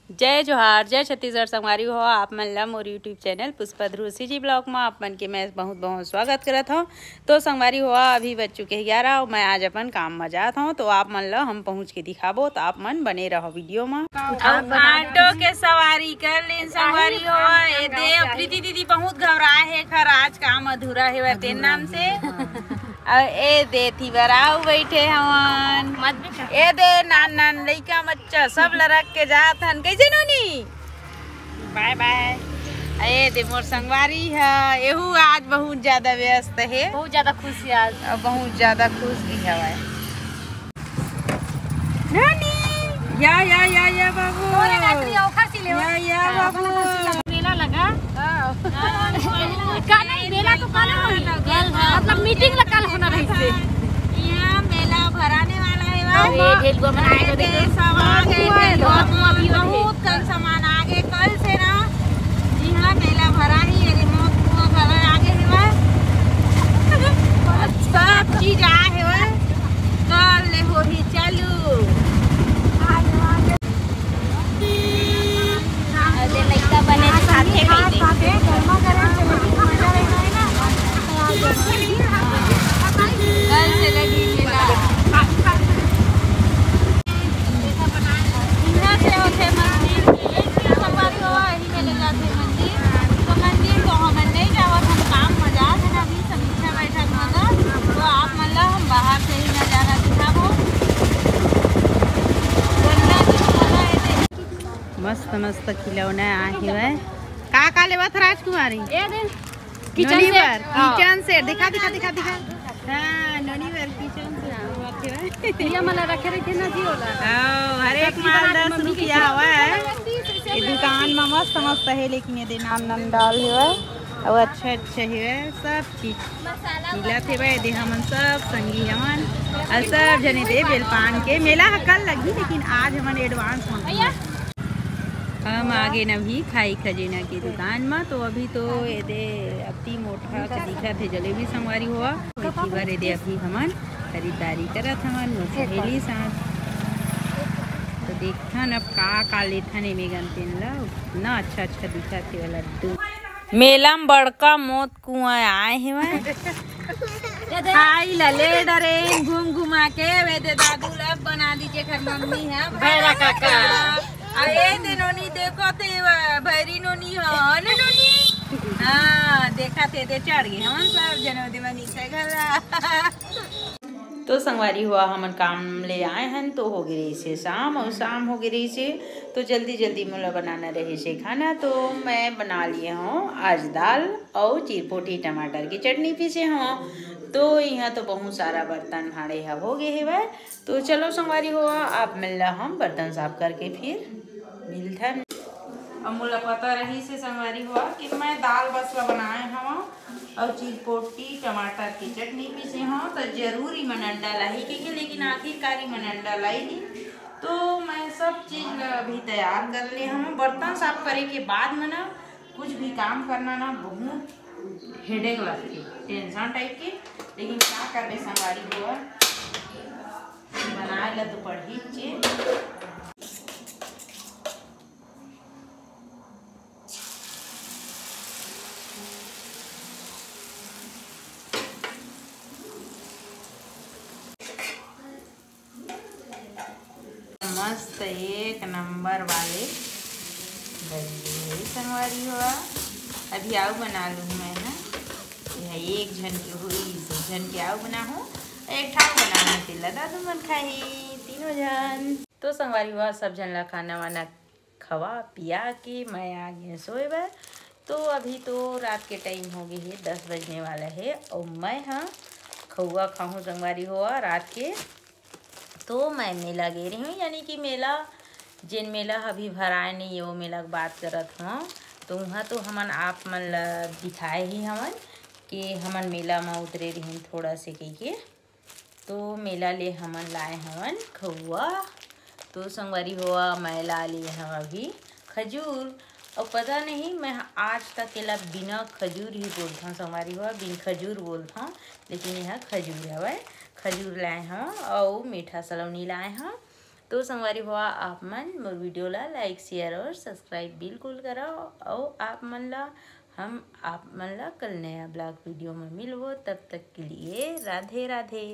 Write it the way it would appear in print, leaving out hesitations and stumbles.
जय जोहार जय छत्तीसगढ़ संगवारी हो आप मन ला मोर यूट्यूब चैनल पुष्पा ध्रुसी जी ब्लॉग में आप मन के मैं बहुत बहुत स्वागत करत हूँ। तो संगवारी हुआ अभी बज चुके 11 और मैं आज अपन काम में जात हूँ। तो आप मन ला हम पहुँच के दिखाबो तो आप मन बने रहो वीडियो में। ऑटो के सवारी कर ले संगवारी हुआ ए दे प्रीति दीदी बहुत घबराए है खर आज काम अधूरा है तेन नाम से ए दे थी बराऊ बैठे हवन ए दे नान नान लइका बच्चा सब लरक के जात हन कैसे नोनी बाय बाय। ए दे मोर संगवारी है एहू आज बहुत ज्यादा व्यस्त है, बहुत ज्यादा खुश है आज और बहुत ज्यादा खुश भी है नोनी। या बाबू या बाबू मेला लगा का नहीं मेला तो कल मतलब मीटिंग कल होना रही से यहाँ मेला भराने वाला है ढेल को मनाएगा देखो सामान बहुत कल सामान आगे कल से ना जी हाँ मेला भरा ही है आगे है सब चीज आए है कल ले हो ही चालू लड़का बने साथे कल से लगी मेला यहाँ से होते मंदिर संगवारी हुआ यही में ले जाते मंदिर तो मंदिर तो हम नहीं जावत हम काम मजा है ना अभी समीक्षा बैठक में तो आप मतलब हम बाहर से ही नजारा दिखाबो मस्त मस्त खिलौना आए हुए का लेवत राजकुमारी किचन से दिखा हाँ नोनीवर किचन से ये मला रखे रखे ना जी होला हर एक माल 10 रुपया हुआ है ये दुकान में मस्त मस्त है लेकिन ये नाम नाम डाल हुआ और अच्छे है सब चीज मिला थे भाई दे हमन सब संगी हमन और सब जने दे बेलपान के मेला कल लगी लेकिन आज हमन एडवांस में हम आगे न भी खाई खजीना की दुकान में। तो अभी तो ये दे अति मोटा दिखा थे जलेबी संगवारी हुआ बार दे अभी हमन खरीदारी करत हमन सहेली साथ तो देखथन अब का लेथन एमेगन तेन ला इतना अच्छा दिखा थे लड्डू मेला में बड़का मोत कुआं आए हैं खाई ला ले डरे घूम घुमा के वे दे दादू ला बना दीजिए घर मम्मी है भैरा काका अरे दे नोनी देखो थे भैरी नोनी हो नोनी हाँ देखा थे चढ़ गए हम सब जनवरी में नीचे घर तो संगवारी हुआ हमन काम ले आए हैं तो हो गई से शाम और शाम हो गई से तो जल्दी मुला बनाना रहे से खाना। तो मैं बना लिए हूँ आज दाल और चिरपोटी टमाटर की चटनी पीसे हूँ। तो यहाँ तो बहुत सारा बर्तन भाड़े हो गए है वह तो चलो संगवारी हुआ आप मिल रहा हम बर्तन साफ करके फिर मिलथन। अब मुला पता रही से संगवारी हुआ कि मैं दाल बसला बनाए हूँ और चिरपोटी टमाटर की चटनी पीसे हूँ तो जरूरी मन अंडा लाई क्योंकि लेकिन आखिरकार मन अंडा लाई थी। तो मैं सब चीज़ अभी तैयार कर ले हूँ। बर्तन साफ करे के बाद में ना कुछ भी काम करना ना बहुत हेडेक लगती टेंशन टाइप की लेकिन क्या कर रहे संगवारी हुआ बनाए ला तो पढ़ी चे मस्त एक नंबर वाले संगवारी हुआ अभी आऊ बना लूँ मैं ना यह एक झन की हुई झन के आऊ बना हूँ एक ठाव बनाना तिल्ला दादू मन खाई तीनों जन। तो संगवारी हुआ सब जन ला खाना वाना खवा पिया के मैं आ गई सोए बा। तो अभी तो रात के टाइम हो गई है 10 बजने वाला है और मैं हाँ खौआ खाऊँ संगवारी हुआ रात के। तो मैं मेला गे रही हूँ यानी कि मेला जिन मेला अभी भराए नहीं वो मेला की बात करत हूँ। तो वहाँ तो हमन आप मन दिखाए ही हमन कि हमन मेला में उतरे रही थोड़ा से के तो मेला ले हमन लाए हमन खौआ। तो संगवारी हुआ मैं ला लिए हम अभी खजूर और पता नहीं मैं आज तक केला बिना खजूर ही बोलता हूँ संगवारी हुआ बिन खजूर बोलता हूँ लेकिन यह खजूर है खजूर लाए हैं और मीठा सलौनी लाए हैं तो संगवारी हुआ आप मन मोर वीडियो ला लाइक शेयर और सब्सक्राइब बिल्कुल करो। और आप मन ला कल नया ब्लॉग वीडियो में मिलबो। तब तक के लिए राधे राधे।